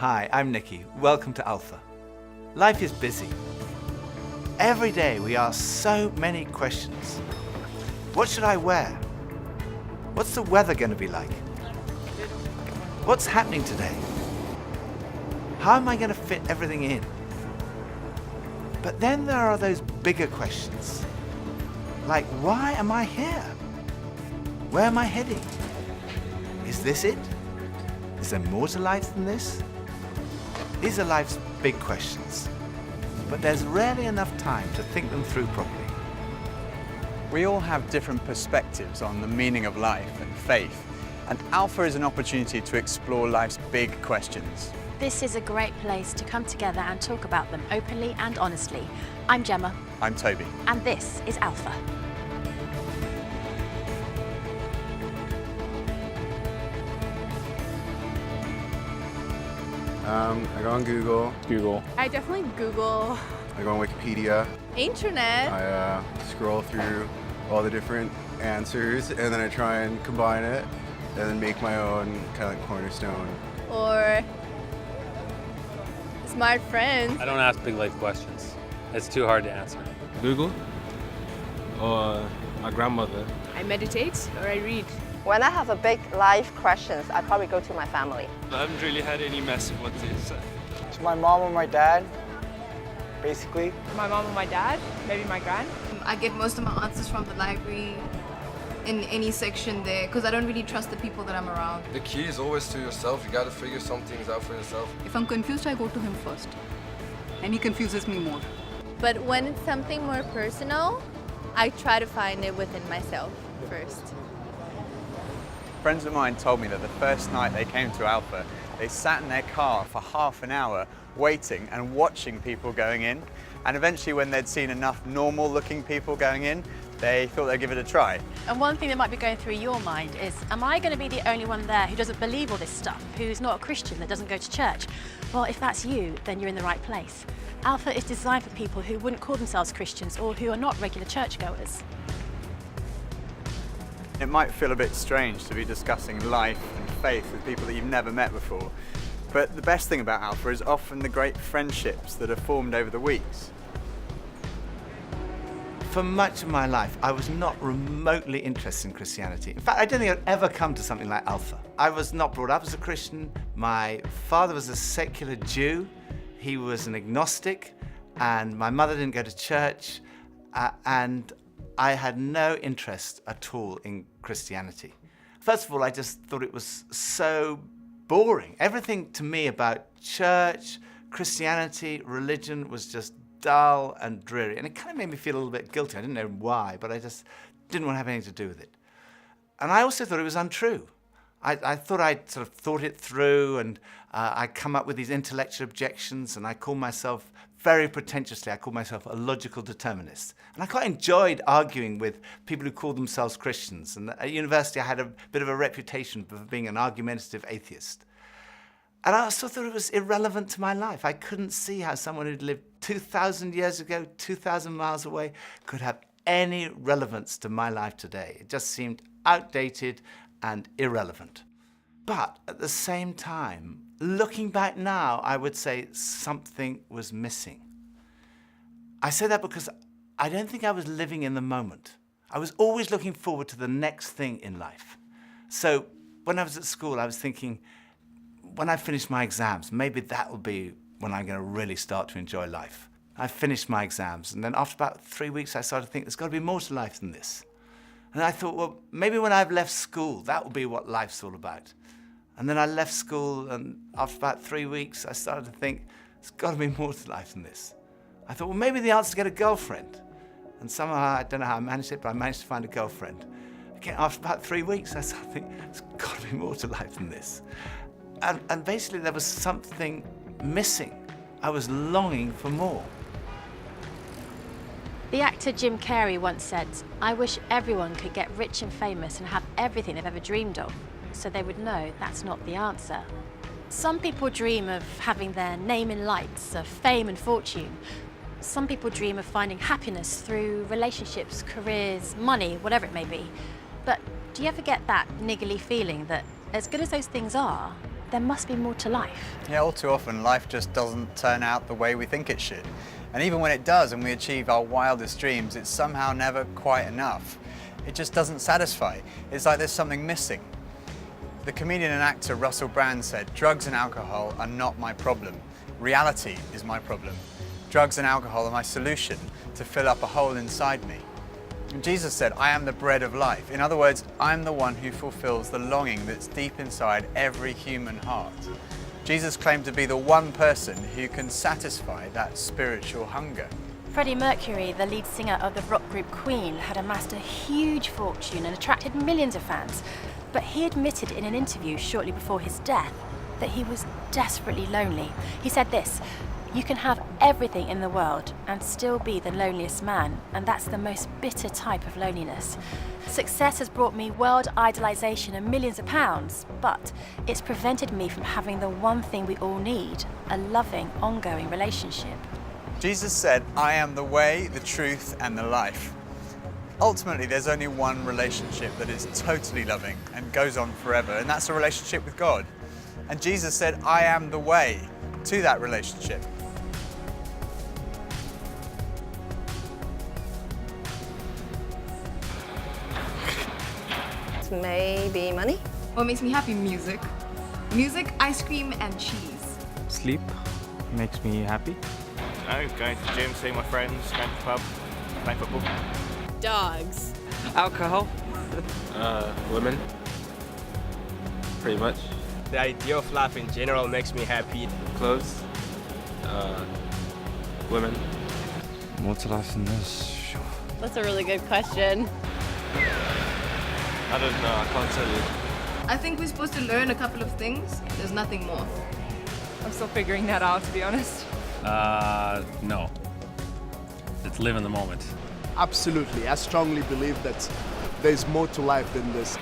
Hi, I'm Nicky. Welcome to Alpha. Life is busy. Every day we ask so many questions. What should I wear? What's the weather going to be like? What's happening today? How am I going to fit everything in? But then there are those bigger questions. Like, why am I here? Where am I heading? Is this it? Is there more to life than this? These are life's big questions, but there's rarely enough time to think them through properly. We all have different perspectives on the meaning of life and faith, and Alpha is an opportunity to explore life's big questions. This is a great place to come together and talk about them openly and honestly. I'm Gemma. I'm Toby. And this is Alpha. I go on Google. I definitely Google. I go on Wikipedia. Internet. I scroll through all the different answers and then I try and combine it and then make my own kind of like cornerstone. Or smart friends. I don't ask big life questions. It's too hard to answer. Google or my grandmother. I meditate or I read. When I have a big life questions, I probably go to my family. I haven't really had any mess of what to say. To my mom or my dad, basically. My mom or my dad, maybe my gran. I get most of my answers from the library in any section there because I don't really trust the people that I'm around. The key is always to yourself. You got to figure some things out for yourself. If I'm confused, I go to him first. And he confuses me more. But when it's something more personal, I try to find it within myself first. Friends of mine told me that the first night they came to Alpha, they sat in their car for half an hour waiting and watching people going in. And eventually when they'd seen enough normal looking people going in, they thought they'd give it a try. And one thing that might be going through your mind is, am I going to be the only one there who doesn't believe all this stuff, who's not a Christian, that doesn't go to church? Well, if that's you, then you're in the right place. Alpha is designed for people who wouldn't call themselves Christians or who are not regular churchgoers. It might feel a bit strange to be discussing life and faith with people that you've never met before, but the best thing about Alpha is often the great friendships that are formed over the weeks. For much of my life, I was not remotely interested in Christianity. In fact, I don't think I'd ever come to something like Alpha. I was not brought up as a Christian. My father was a secular Jew. He was an agnostic, and my mother didn't go to church, and I had no interest at all in Christianity. First of all, I just thought it was so boring. Everything to me about church, Christianity, religion was just dull and dreary. And it kind of made me feel a little bit guilty. I didn't know why, but I just didn't want to have anything to do with it. And I also thought it was untrue. I thought I'd sort of thought it through, and I'd come up with these intellectual objections, and I called myself, very pretentiously, I called myself a logical determinist. And I quite enjoyed arguing with people who called themselves Christians. And at university, I had a bit of a reputation for being an argumentative atheist. And I also thought it was irrelevant to my life. I couldn't see how someone who'd lived 2,000 years ago, 2,000 miles away, could have any relevance to my life today. It just seemed outdated and irrelevant. But at the same time, looking back now, I would say something was missing. I say that because I don't think I was living in the moment. I was always looking forward to the next thing in life. So when I was at school, I was thinking, when I finish my exams, maybe that will be when I'm going to really start to enjoy life. I finished my exams, and then after about 3 weeks, I started to think there's got to be more to life than this. And I thought, well, maybe when I've left school, that will be what life's all about. And then I left school, and after about 3 weeks, I started to think, there's got to be more to life than this. I thought, well, maybe the answer is to get a girlfriend. And somehow, I don't know how I managed it, but I managed to find a girlfriend. Again, after about 3 weeks, I started to think, there's got to be more to life than this. And basically, there was something missing. I was longing for more. The actor Jim Carrey once said, "I wish everyone could get rich and famous and have everything they've ever dreamed of, so they would know that's not the answer." Some people dream of having their name in lights, of fame and fortune. Some people dream of finding happiness through relationships, careers, money, whatever it may be. But do you ever get that niggly feeling that as good as those things are, there must be more to life. Yeah, all too often life just doesn't turn out the way we think it should. And even when it does and we achieve our wildest dreams, it's somehow never quite enough. It just doesn't satisfy. It's like there's something missing. The comedian and actor Russell Brand said, "Drugs and alcohol are not my problem. Reality is my problem. Drugs and alcohol are my solution to fill up a hole inside me." And Jesus said, "I am the bread of life." In other words, I'm the one who fulfills the longing that's deep inside every human heart. Jesus claimed to be the one person who can satisfy that spiritual hunger. Freddie Mercury, the lead singer of the rock group Queen, had amassed a huge fortune and attracted millions of fans. But he admitted in an interview shortly before his death that he was desperately lonely. He said this, "You can have everything in the world and still be the loneliest man, and that's the most bitter type of loneliness. Success has brought me world idolization and millions of pounds, but it's prevented me from having the one thing we all need, a loving, ongoing relationship." Jesus said, "I am the way, the truth, and the life." Ultimately, there's only one relationship that is totally loving and goes on forever, and that's a relationship with God. And Jesus said, "I am the way to that relationship." Maybe money? What makes me happy? Music. Music, ice cream, and cheese. Sleep makes me happy. Going to the gym, seeing my friends, going to the pub, playing football. Dogs. Alcohol. Women. Pretty much. The idea of life in general makes me happy. Clothes. Women. More to life than this. That's a really good question. I don't know, I can't tell you. I think we're supposed to learn a couple of things. There's nothing more. I'm still figuring that out, to be honest. No. It's live in the moment. Absolutely. I strongly believe that there's more to life than this.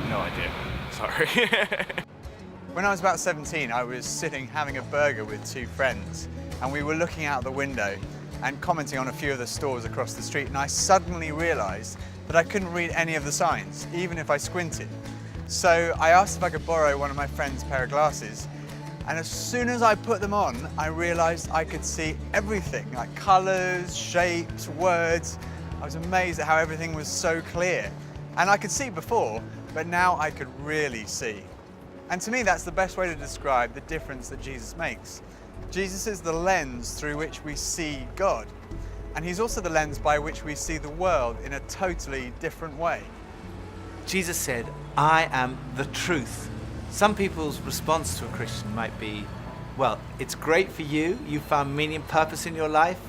No idea. Sorry. When I was about 17, I was sitting having a burger with two friends, and we were looking out the window and commenting on a few of the stores across the street, and I suddenly realized that I couldn't read any of the signs, even if I squinted. So I asked if I could borrow one of my friend's pair of glasses, and as soon as I put them on, I realized I could see everything, like colors, shapes, words. I was amazed at how everything was so clear. And I could see before, but now I could really see. And to me, that's the best way to describe the difference that Jesus makes. Jesus is the lens through which we see God. And he's also the lens by which we see the world in a totally different way. Jesus said, "I am the truth." Some people's response to a Christian might be, well, it's great for you, you found meaning and purpose in your life,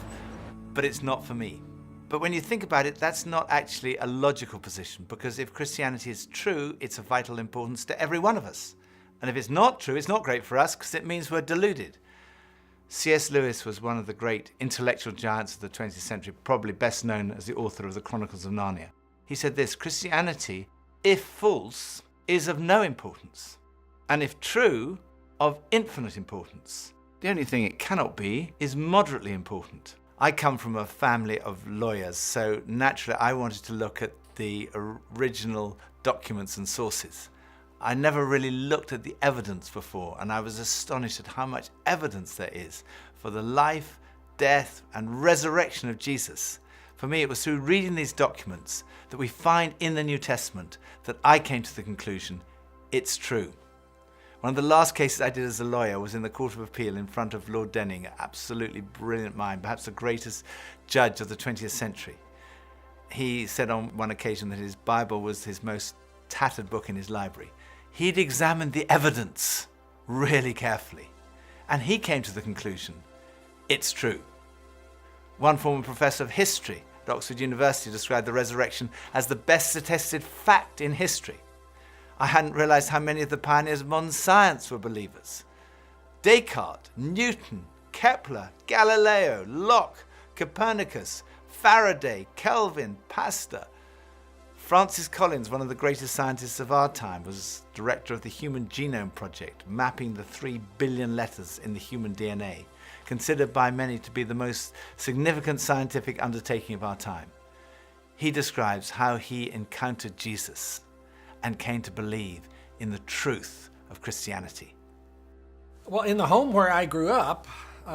but it's not for me. But when you think about it, that's not actually a logical position, because if Christianity is true, it's of vital importance to every one of us. And if it's not true, it's not great for us, because it means we're deluded. C.S. Lewis was one of the great intellectual giants of the 20th century, probably best known as the author of the Chronicles of Narnia. He said this, "Christianity, if false, is of no importance, and if true, of infinite importance. The only thing it cannot be is moderately important." I come from a family of lawyers, so naturally I wanted to look at the original documents and sources. I never really looked at the evidence before, and I was astonished at how much evidence there is for the life, death, and resurrection of Jesus. For me, it was through reading these documents that we find in the New Testament that I came to the conclusion, it's true. One of the last cases I did as a lawyer was in the Court of Appeal in front of Lord Denning, an absolutely brilliant mind, perhaps the greatest judge of the 20th century. He said on one occasion that his Bible was his most tattered book in his library. He'd examined the evidence really carefully, and he came to the conclusion, it's true. One former professor of history at Oxford University described the resurrection as the best attested fact in history. I hadn't realized how many of the pioneers of modern science were believers. Descartes, Newton, Kepler, Galileo, Locke, Copernicus, Faraday, Kelvin, Pasteur. Francis Collins, one of the greatest scientists of our time, was director of the Human Genome Project, mapping the 3 billion letters in the human DNA, considered by many to be the most significant scientific undertaking of our time. He describes how he encountered Jesus and came to believe in the truth of Christianity. Well, in the home where I grew up,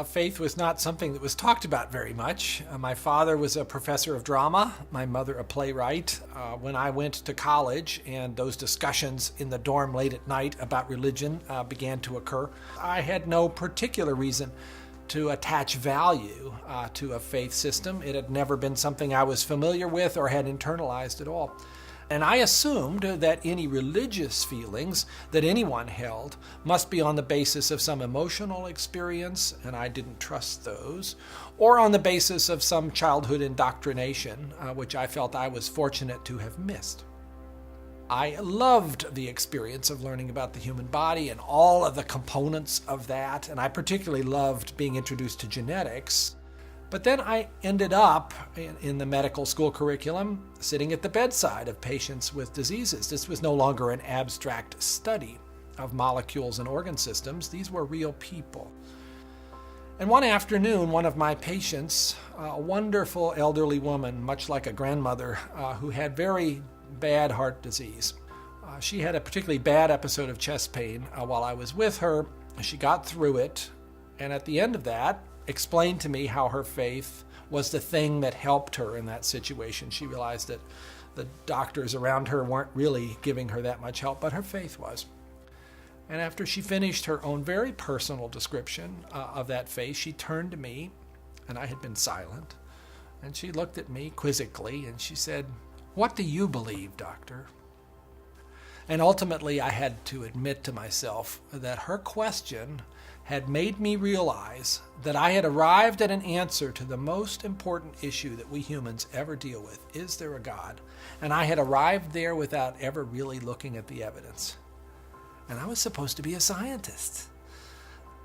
faith was not something that was talked about very much. My father was a professor of drama, my mother a playwright. When I went to college and those discussions in the dorm late at night about religion began to occur, I had no particular reason to attach value to a faith system. It had never been something I was familiar with or had internalized at all. And I assumed that any religious feelings that anyone held must be on the basis of some emotional experience, and I didn't trust those, or on the basis of some childhood indoctrination, which I felt I was fortunate to have missed. I loved the experience of learning about the human body and all of the components of that, and I particularly loved being introduced to genetics. But then I ended up in the medical school curriculum sitting at the bedside of patients with diseases. This was no longer an abstract study of molecules and organ systems. These were real people. And one afternoon, one of my patients, a wonderful elderly woman, much like a grandmother, who had very bad heart disease. She had a particularly bad episode of chest pain while I was with her. She got through it, and at the end of that, explained to me how her faith was the thing that helped her in that situation. She realized that the doctors around her weren't really giving her that much help, but her faith was. And after she finished her own very personal description of that faith, she turned to me, and I had been silent, and she looked at me quizzically, and she said, "What do you believe, doctor?" And ultimately, I had to admit to myself that her question had made me realize that I had arrived at an answer to the most important issue that we humans ever deal with. Is there a God? And I had arrived there without ever really looking at the evidence. And I was supposed to be a scientist.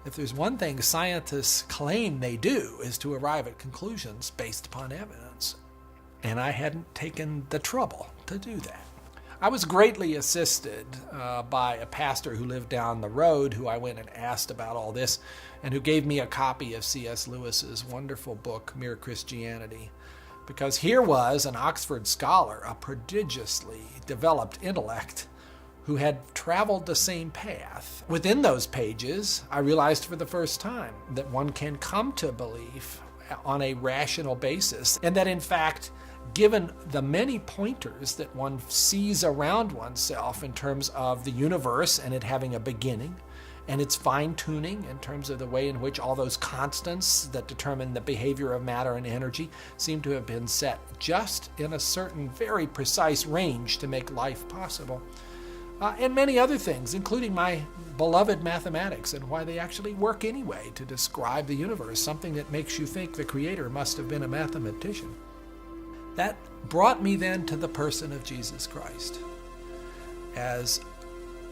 If there's one thing scientists claim they do is to arrive at conclusions based upon evidence. And I hadn't taken the trouble to do that. I was greatly assisted by a pastor who lived down the road, who I went and asked about all this, and who gave me a copy of C.S. Lewis's wonderful book, Mere Christianity. Because here was an Oxford scholar, a prodigiously developed intellect, who had traveled the same path. Within those pages, I realized for the first time that one can come to belief on a rational basis, and that in fact, given the many pointers that one sees around oneself in terms of the universe and it having a beginning, and its fine-tuning in terms of the way in which all those constants that determine the behavior of matter and energy seem to have been set just in a certain very precise range to make life possible. And many other things, including my beloved mathematics and why they actually work anyway to describe the universe, something that makes you think the Creator must have been a mathematician. That brought me then to the person of Jesus Christ as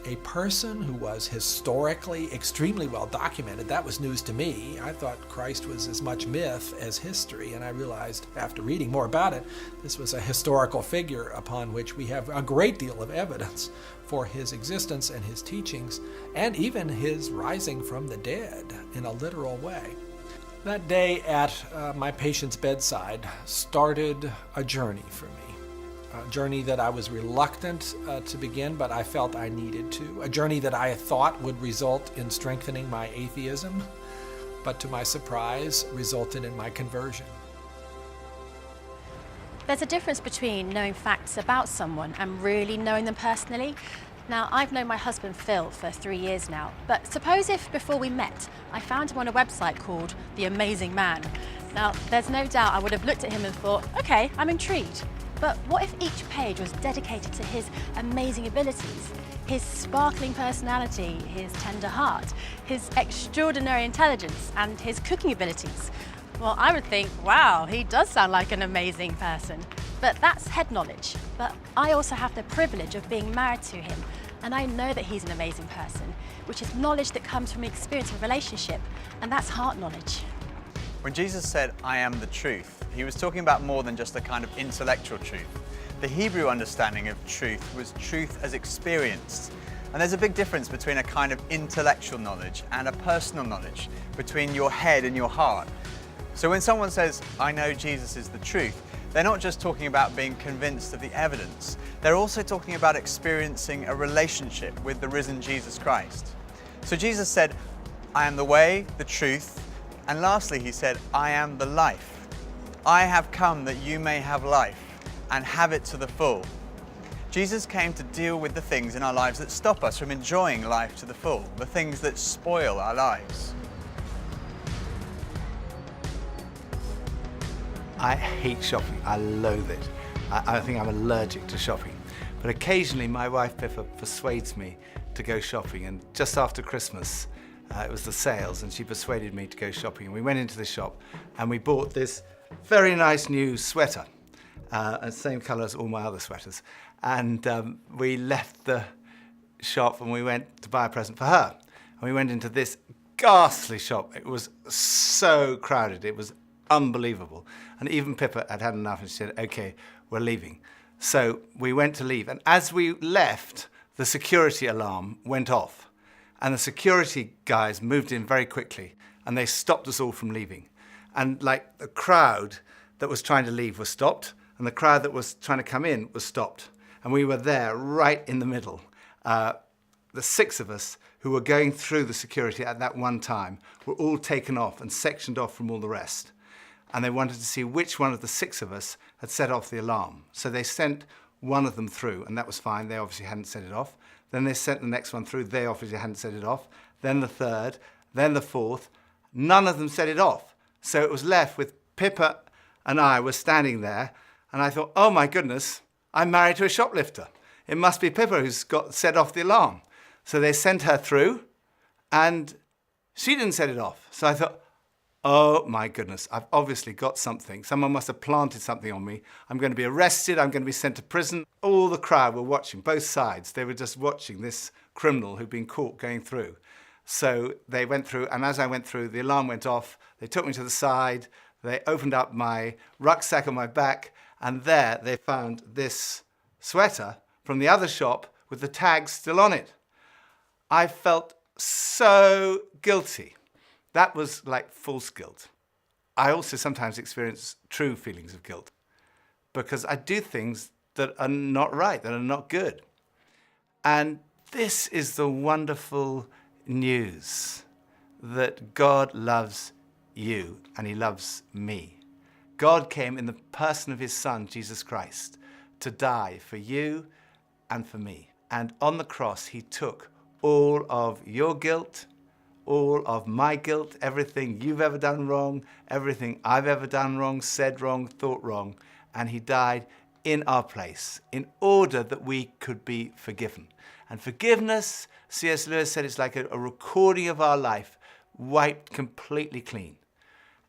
a person who was historically extremely well documented. That was news to me. I thought Christ was as much myth as history, and I realized after reading more about it, this was a historical figure upon which we have a great deal of evidence for his existence and his teachings, and even his rising from the dead in a literal way. That day at my patient's bedside started a journey for me, a journey that I was reluctant to begin, but I felt I needed to, a journey that I thought would result in strengthening my atheism, but to my surprise, resulted in my conversion. There's a difference between knowing facts about someone and really knowing them personally. Now, I've known my husband Phil for 3 years now, but suppose if before we met, I found him on a website called The Amazing Man. Now, there's no doubt I would have looked at him and thought, okay, I'm intrigued. But what if each page was dedicated to his amazing abilities, his sparkling personality, his tender heart, his extraordinary intelligence, and his cooking abilities? Well, I would think, wow, he does sound like an amazing person. But that's head knowledge. But I also have the privilege of being married to him, and I know that he's an amazing person, which is knowledge that comes from the experience of a relationship, and that's heart knowledge. When Jesus said, "I am the truth," he was talking about more than just a kind of intellectual truth. The Hebrew understanding of truth was truth as experienced. And there's a big difference between a kind of intellectual knowledge and a personal knowledge, between your head and your heart. So when someone says, "I know Jesus is the truth," they're not just talking about being convinced of the evidence, they're also talking about experiencing a relationship with the risen Jesus Christ. So Jesus said, I am the way, the truth, and lastly he said, I am the life. I have come that you may have life and have it to the full. Jesus came to deal with the things in our lives that stop us from enjoying life to the full, the things that spoil our lives. I hate shopping. I loathe it. I think I'm allergic to shopping. But occasionally my wife Pippa persuades me to go shopping, and just after Christmas it was the sales and she persuaded me to go shopping, and we went into the shop and we bought this very nice new sweater, and same colour as all my other sweaters, and we left the shop and we went to buy a present for her, and we went into this ghastly shop. It was so crowded, it was unbelievable, and even Pippa had had enough and she said, okay, we're leaving. So we went to leave, and as we left, the security alarm went off, and the security guys moved in very quickly and they stopped us all from leaving. And like the crowd that was trying to leave was stopped, and the crowd that was trying to come in was stopped, and we were there right in the middle. The 6 of us who were going through the security at that one time were all taken off and sectioned off from all the rest. And they wanted to see which one of the 6 of us had set off the alarm. So they sent one of them through, and that was fine. They obviously hadn't set it off. Then they sent the next one through. They obviously hadn't set it off. Then the 3rd, then the 4th. None of them set it off. So it was left with Pippa and I were standing there, and I thought, oh my goodness, I'm married to a shoplifter. It must be Pippa who's got set off the alarm. So they sent her through, and she didn't set it off. So I thought, oh my goodness, I've obviously got something. Someone must have planted something on me. I'm going to be arrested, I'm going to be sent to prison. All the crowd were watching, both sides. They were just watching this criminal who'd been caught going through. So they went through, and as I went through, the alarm went off. They took me to the side. They opened up my rucksack on my back, and there they found this sweater from the other shop with the tag still on it. I felt so guilty. That was like false guilt. I also sometimes experience true feelings of guilt because I do things that are not right, that are not good. And this is the wonderful news that God loves you and he loves me. God came in the person of his Son, Jesus Christ, to die for you and for me. And on the cross, he took all of your guilt, all of my guilt, everything you've ever done wrong, everything I've ever done wrong, said wrong, thought wrong, and he died in our place in order that we could be forgiven. And forgiveness, C.S. Lewis said, it's like a recording of our life wiped completely clean.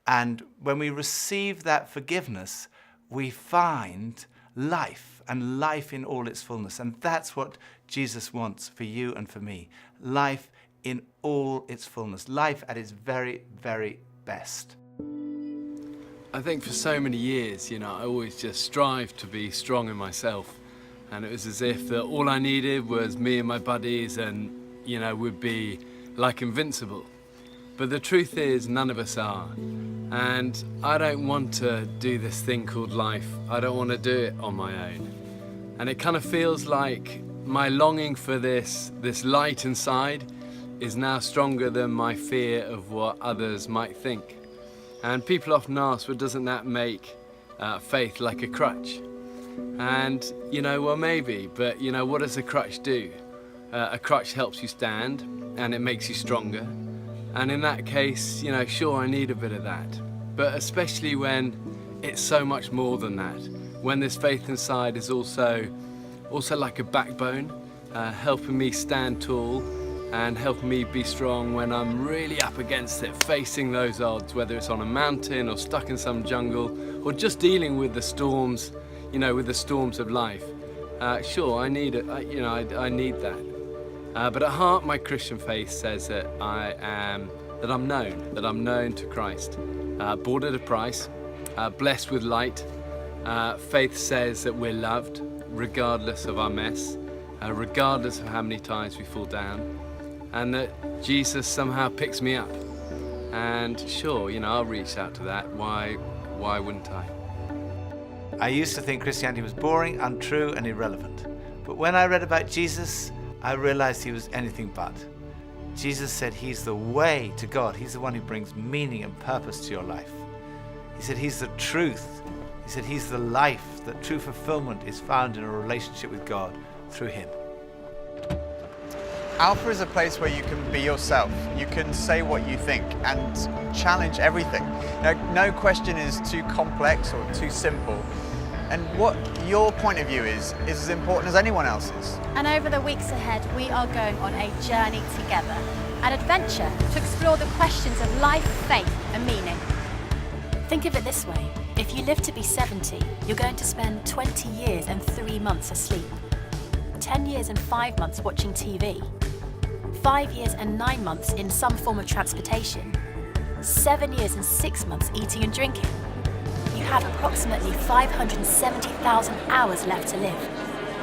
And when we receive that forgiveness, we find life, and life in all its fullness. And that's what Jesus wants for you and for me. Life in all its fullness. Life at its very, very best. I think for so many years, I always just strived to be strong in myself. And it was as if that all I needed was me and my buddies and, we'd be like invincible. But the truth is, none of us are. And I don't want to do this thing called life. I don't want to do it on my own. And it kind of feels like my longing for this light inside is now stronger than my fear of what others might think. And people often ask, well, doesn't that make faith like a crutch? And, well, maybe, but, what does a crutch do? A crutch helps you stand, and it makes you stronger. And in that case, sure, I need a bit of that. But especially when it's so much more than that. When this faith inside is also like a backbone, helping me stand tall and helping me be strong when I'm really up against it, facing those odds, whether it's on a mountain or stuck in some jungle or just dealing with the storms, with the storms of life. Sure, I need it. I need that. But at heart, my Christian faith says that I'm known to Christ, bought at a price, blessed with light. Faith says that we're loved, regardless of our mess, regardless of how many times we fall down, and that Jesus somehow picks me up. And sure, I'll reach out to that. Why wouldn't I? I used to think Christianity was boring, untrue, and irrelevant. But when I read about Jesus, I realized he was anything but. Jesus said he's the way to God. He's the one who brings meaning and purpose to your life. He said he's the truth. He said he's the life, that true fulfillment is found in a relationship with God through him. Alpha is a place where you can be yourself. You can say what you think and challenge everything. No question is too complex or too simple. And what your point of view is as important as anyone else's. And over the weeks ahead, we are going on a journey together, an adventure to explore the questions of life, faith, and meaning. Think of it this way. If you live to be 70, you're going to spend 20 years and 3 months asleep, 10 years and 5 months watching TV, 5 years and 9 months in some form of transportation, 7 years and 6 months eating and drinking. You have approximately 570,000 hours left to live.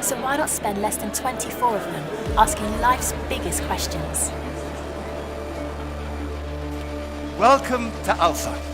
So why not spend less than 24 of them asking life's biggest questions? Welcome to Alpha.